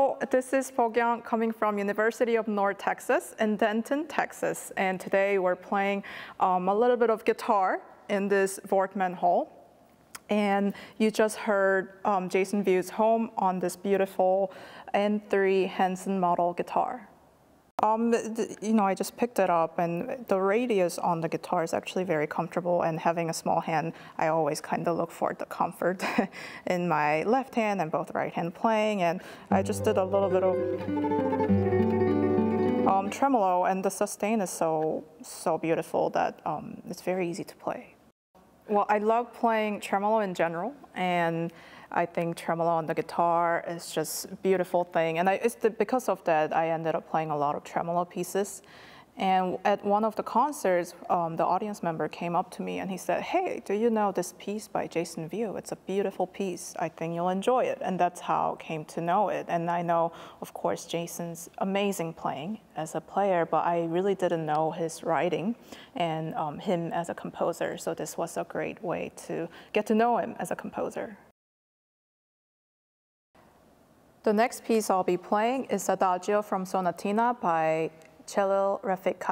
Hello, this is Bokyung coming from University of North Texas in Denton, Texas. And today we're playing a little bit of guitar in this Vortman Hall. And you just heard Jason Vieaux' home on this beautiful N3 Hanson model guitar. I just picked it up, and the radius on the guitar is actually very comfortable, and having a small hand, I always kind of look for the comfort in my left hand and both right hand playing, and I just did a little bit of tremolo, and the sustain is so beautiful that it's very easy to play. Well, I love playing tremolo in general, and I think tremolo on the guitar is just a beautiful thing. And because of that, I ended up playing a lot of tremolo pieces. And at one of the concerts, the audience member came up to me and he said, "Hey, do you know this piece by Jason Vieaux? It's a beautiful piece. I think you'll enjoy it." And that's how I came to know it. And I know, of course, Jason's amazing playing as a player, but I really didn't know his writing and him as a composer. So this was a great way to get to know him as a composer. The next piece I'll be playing is Adagio from Sonatina by Cecil, Refik.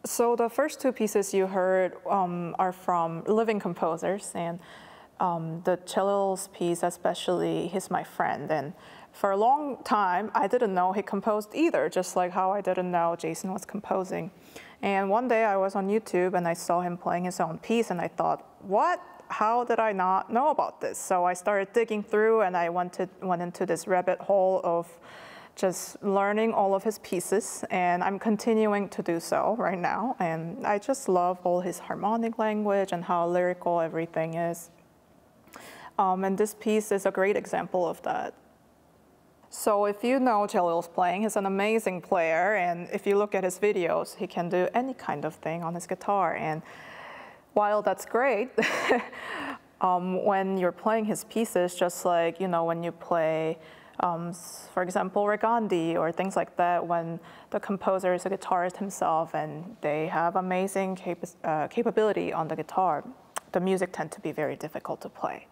So the first two pieces you heard are from living composers, and the cello's piece especially, he's my friend, and for a long time I didn't know he composed either, just like how I didn't know Jason was composing. And one day I was on YouTube and I saw him playing his own piece and I thought, what? How did I not know about this? So I started digging through and I went into this rabbit hole of just learning all of his pieces, and I'm continuing to do so right now. And I just love all his harmonic language and how lyrical everything is. And this piece is a great example of that. So if you know Cecil's playing, he's an amazing player, and if you look at his videos, he can do any kind of thing on his guitar. And while that's great, when you're playing his pieces, just like, you know, when you play for example, Regandi or things like that, when the composer is a guitarist himself and they have amazing capability on the guitar, the music tend to be very difficult to play.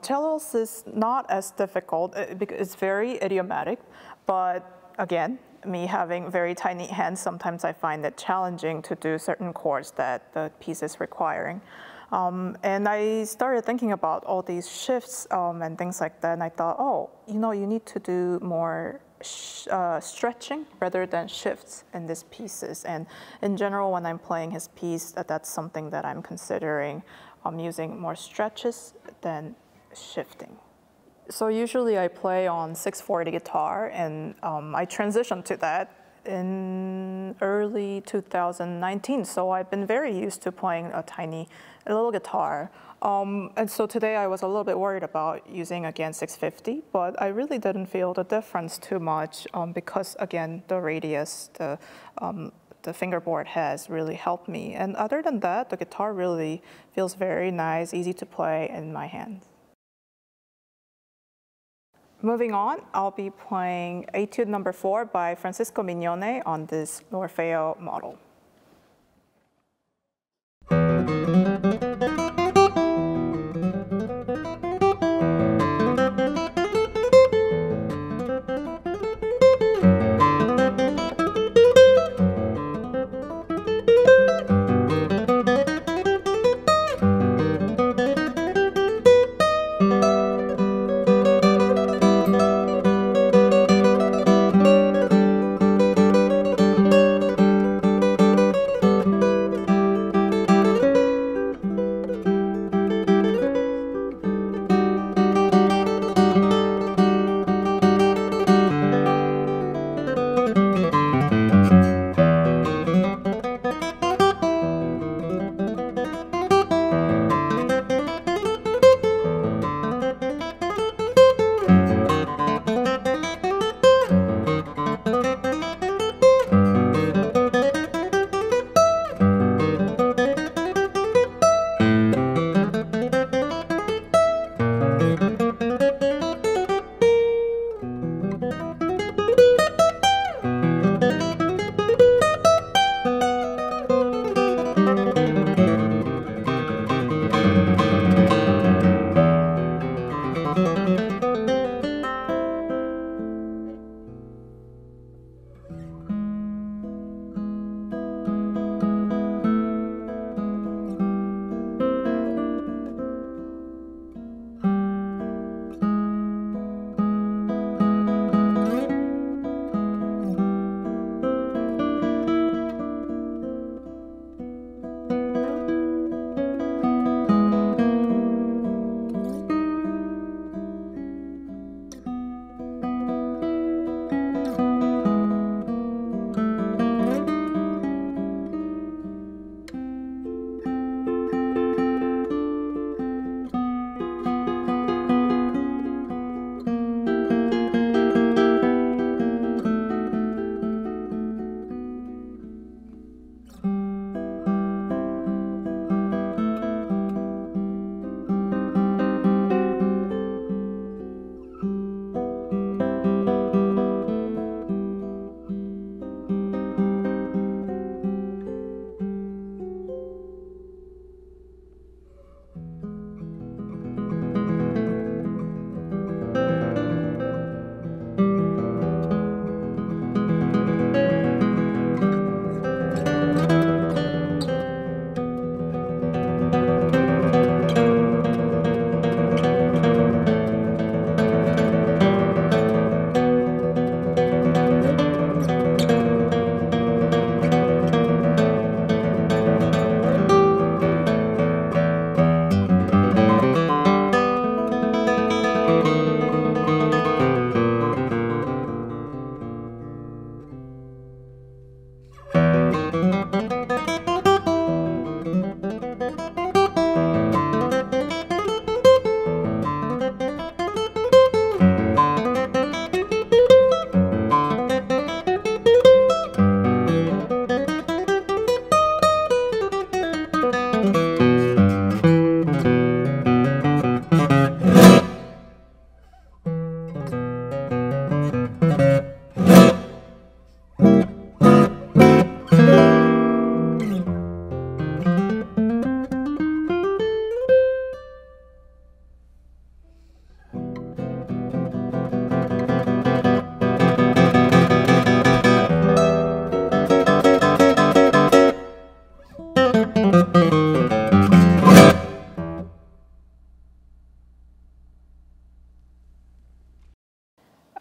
Cellos is not as difficult because it's very idiomatic, but again, me having very tiny hands, sometimes I find it challenging to do certain chords that the piece is requiring. And I started thinking about all these shifts and things like that, and I thought, oh, you know, you need to do more stretching rather than shifts in these pieces. And in general, when I'm playing his piece, that's something that I'm considering using more stretches than shifting. So usually I play on 640 guitar, and I transitioned to that in early 2019. So I've been very used to playing a little guitar. And so today I was a little bit worried about using, again, 650, but I really didn't feel the difference too much because, again, the radius, the fingerboard has really helped me. And other than that, the guitar really feels very nice, easy to play in my hands. Moving on, I'll be playing Etude No. 4 by Francisco Mignone on this Orfeo model.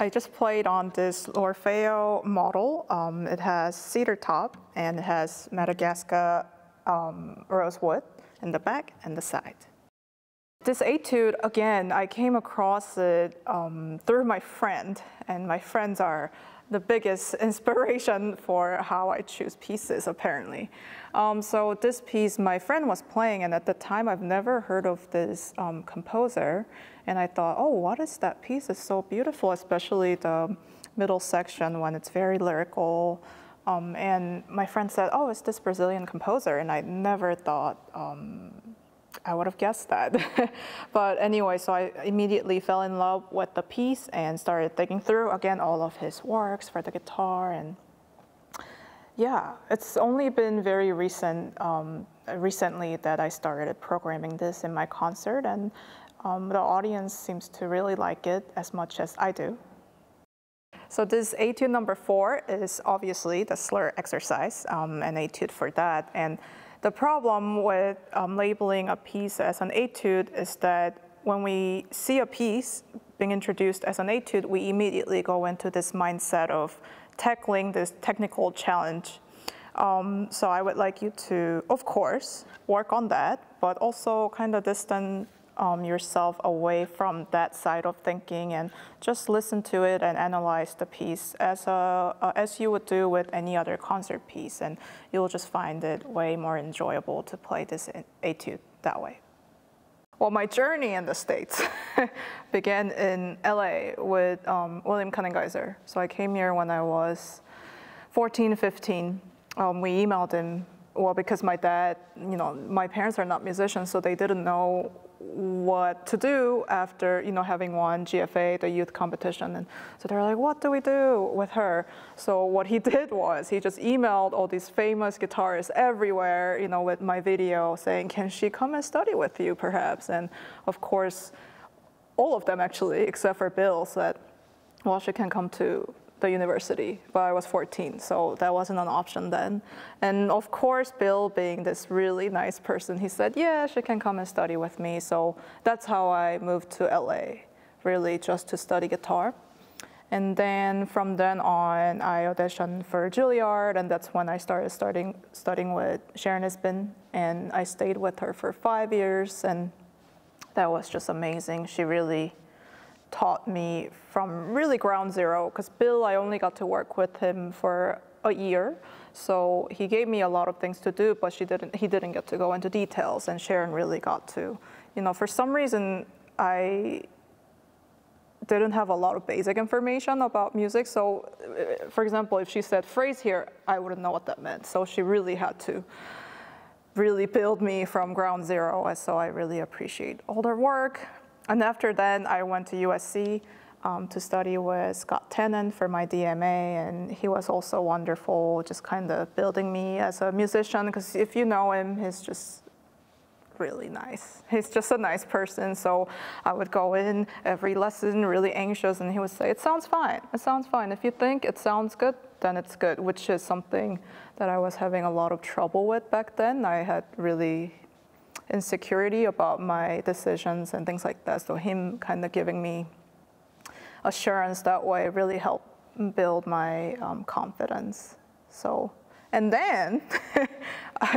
I just played on this Orfeo model. It has cedar top and it has Madagascar rosewood in the back and the side. This etude, again, I came across it through my friend, and my friends are the biggest inspiration for how I choose pieces, apparently. So this piece my friend was playing, and at the time I've never heard of this composer, and I thought, oh, what is that piece? It's so beautiful, especially the middle section when it's very lyrical. And my friend said, oh, it's this Brazilian composer, and I never thought I would have guessed that. But anyway, so I immediately fell in love with the piece and started digging through, again, all of his works for the guitar. And yeah, it's only been very recently that I started programming this in my concert, and the audience seems to really like it as much as I do. So this etude number 4 is obviously the slur exercise, an etude for that. And the problem with labeling a piece as an etude is that when we see a piece being introduced as an etude, we immediately go into this mindset of tackling this technical challenge. So I would like you to, of course, work on that, but also kind of distance yourself away from that side of thinking and just listen to it and analyze the piece as you would do with any other concert piece, and you'll just find it way more enjoyable to play this etude that way. Well, my journey in the States began in LA with William Cunningheiser. So I came here when I was 14, 15. We emailed him, well, because my dad, my parents are not musicians, so they didn't know what to do after, having won GFA, the youth competition. And so they're like, what do we do with her? So what he did was he just emailed all these famous guitarists everywhere, with my video saying, can she come and study with you perhaps? And of course, all of them actually, except for Bill, said, well, she can come to the university, but I was 14, so that wasn't an option then. And of course, Bill, being this really nice person, he said, yeah, she can come and study with me. So that's how I moved to LA, really just to study guitar. And then from then on, I auditioned for Juilliard, and that's when I started studying with Sharon Isbin, and I stayed with her for 5 years, and that was just amazing. She really taught me from really ground zero, because Bill, I only got to work with him for a year, so he gave me a lot of things to do, but he didn't get to go into details, and Sharon really got to. For some reason, I didn't have a lot of basic information about music, so for example, if she said phrase here, I wouldn't know what that meant, so she really had to really build me from ground zero, so I really appreciate all their work. And after that, I went to USC to study with Scott Tennant for my DMA, and he was also wonderful, just kind of building me as a musician, because if you know him, he's just really nice. He's just a nice person, so I would go in every lesson really anxious, and he would say, it sounds fine, it sounds fine. If you think it sounds good, then it's good, which is something that I was having a lot of trouble with back then. I had really insecurity about my decisions and things like that. So him kind of giving me assurance that way really helped build my confidence. So, and then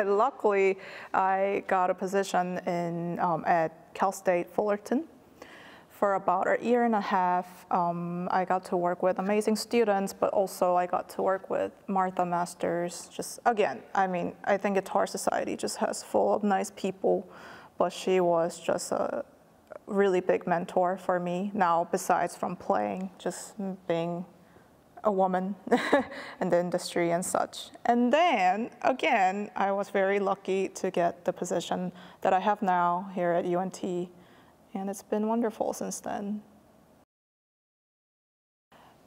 luckily I got a position in at Cal State Fullerton. For about a year and a half, I got to work with amazing students, but also I got to work with Martha Masters. Just again, I think Guitar Society just has full of nice people, but she was just a really big mentor for me now, besides from playing, just being a woman in the industry and such. And then, again, I was very lucky to get the position that I have now here at UNT. And it's been wonderful since then.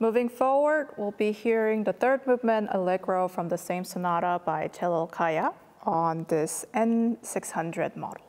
Moving forward, we'll be hearing the third movement, Allegro, from the same sonata by Cello Kaya on this N600 model.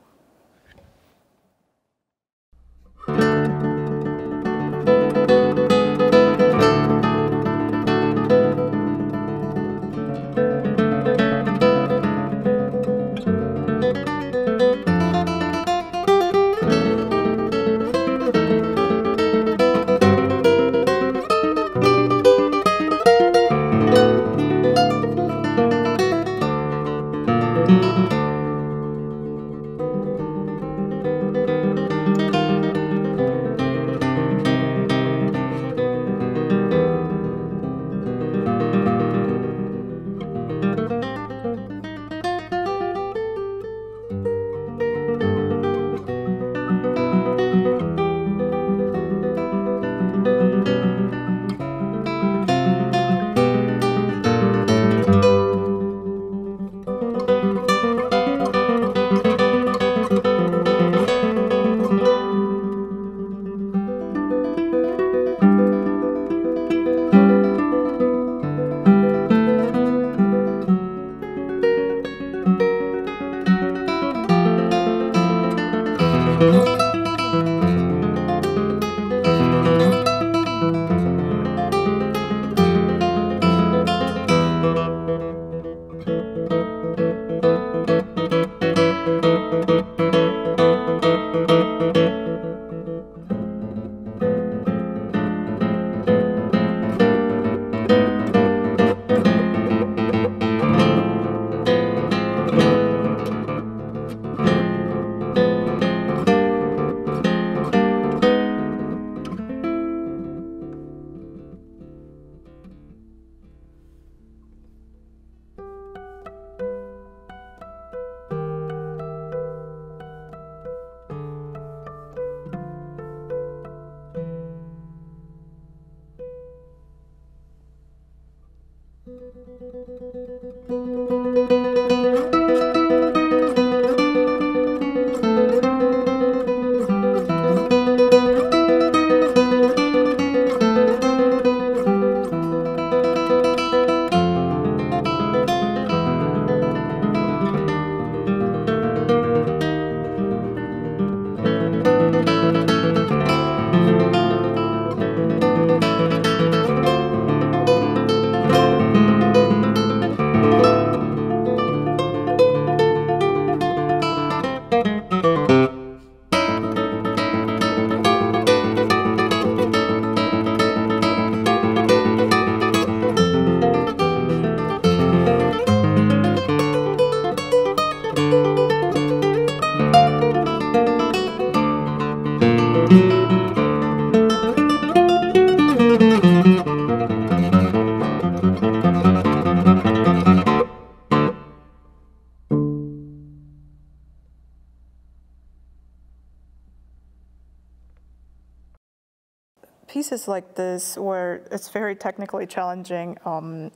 Pieces like this, where it's very technically challenging,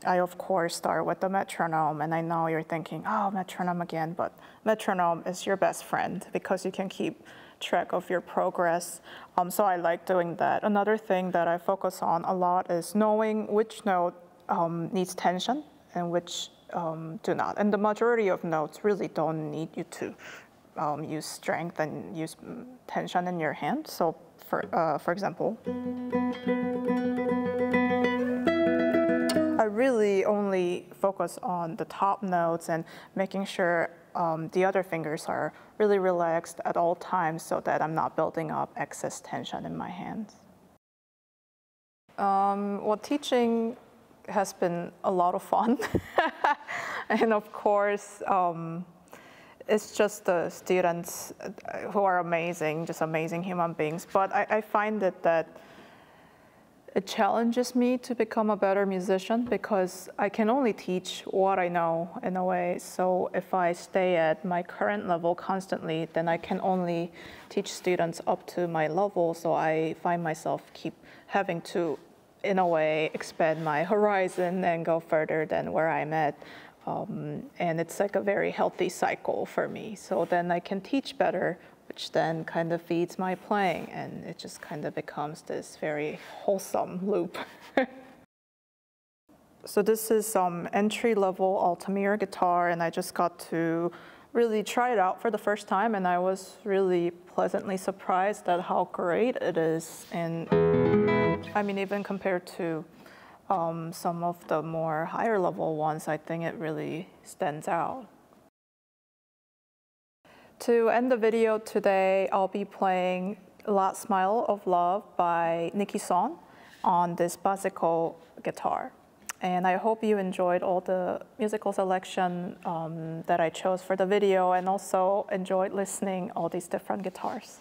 I of course start with the metronome, and I know you're thinking, oh, metronome again, but metronome is your best friend because you can keep track of your progress. So I like doing that. Another thing that I focus on a lot is knowing which note needs tension and which do not. And the majority of notes really don't need you to use strength and use tension in your hand. So for example, I really only focus on the top notes and making sure the other fingers are really relaxed at all times so that I'm not building up excess tension in my hands. Well, teaching has been a lot of fun. And of course, it's just the students who are amazing, just amazing human beings. But I find that it challenges me to become a better musician because I can only teach what I know in a way. So if I stay at my current level constantly, then I can only teach students up to my level. So I find myself keep having to, in a way, expand my horizon and go further than where I'm at. And it's like a very healthy cycle for me. So then I can teach better, which then kind of feeds my playing, and it just kind of becomes this very wholesome loop. So this is entry-level Altamira guitar, and I just got to really try it out for the first time, and I was really pleasantly surprised at how great it is. And I mean, even compared to some of the more higher level ones, I think it really stands out. To end the video today, I'll be playing La Smile of Love by Nicky Sohn on this bicycle guitar. And I hope you enjoyed all the musical selection that I chose for the video, and also enjoyed listening all these different guitars.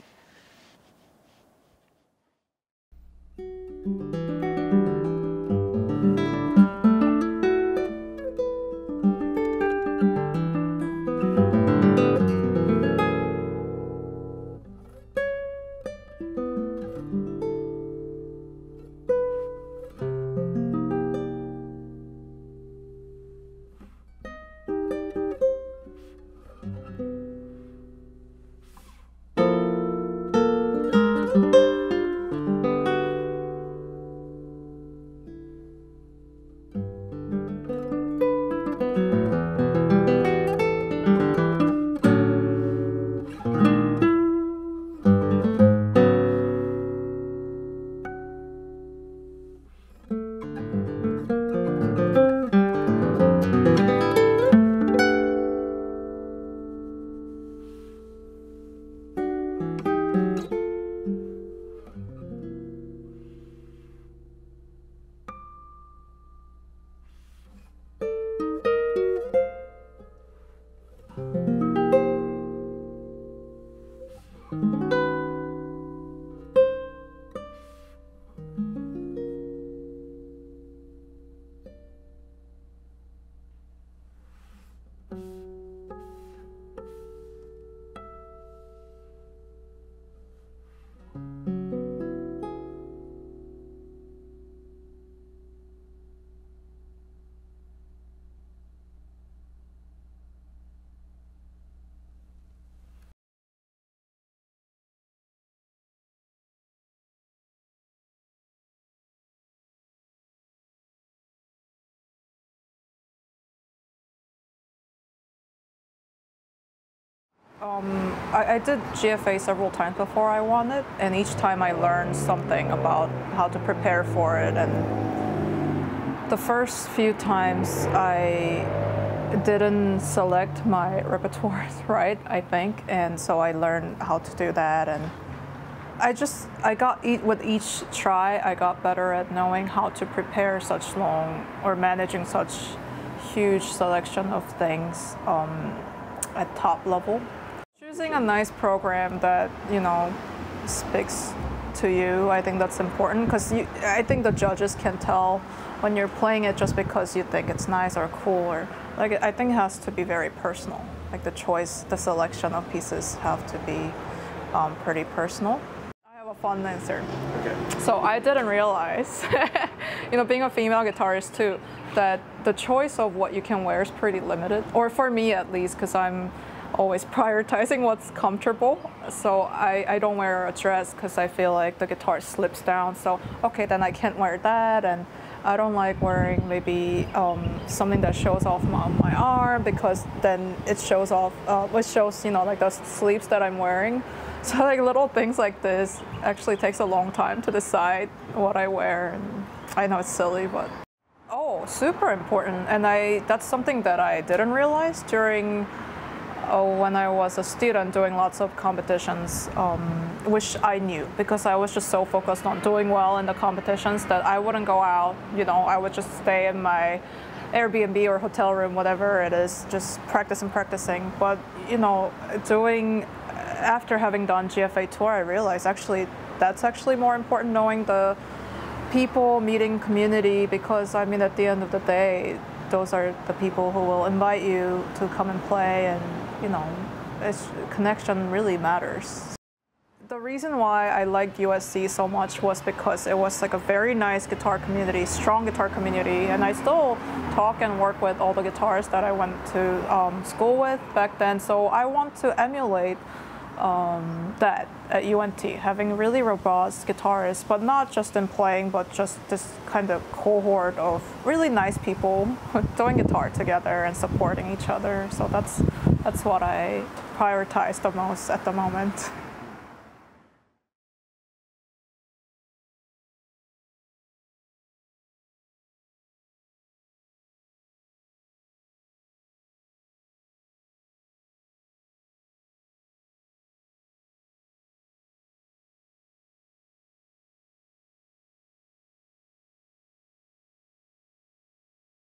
I did GFA several times before I won it, and each time I learned something about how to prepare for it. And the first few times I didn't select my repertoires right, I think, and so I learned how to do that. And with each try, I got better at knowing how to prepare such long or managing such huge selection of things at top level. Choosing a nice program that, speaks to you, I think that's important, because I think the judges can tell when you're playing it just because you think it's nice or cool, or I think it has to be very personal. Like the selection of pieces have to be pretty personal. I have a fun answer. Okay. So I didn't realize, being a female guitarist too, that the choice of what you can wear is pretty limited, or for me at least, because I'm always prioritizing what's comfortable. So I don't wear a dress because I feel like the guitar slips down. So okay, then I can't wear that, and I don't like wearing maybe something that shows off my arm, because then it shows off, it shows like the sleeves that I'm wearing. So like little things like this actually takes a long time to decide what I wear. And I know it's silly, but super important. And that's something that I didn't realize during when I was a student doing lots of competitions, which I knew because I was just so focused on doing well in the competitions that I wouldn't go out. I would just stay in my Airbnb or hotel room, whatever it is, just practicing. But after having done GFA tour, I realized that's actually more important, knowing the people, meeting community, because at the end of the day, those are the people who will invite you to come and play, and connection really matters. The reason why I liked USC so much was because it was like a very nice guitar community, strong guitar community, and I still talk and work with all the guitarists that I went to school with back then. So I want to emulate that at UNT, having really robust guitarists, but not just in playing, but just this kind of cohort of really nice people doing guitar together and supporting each other. So that's what I prioritize the most at the moment.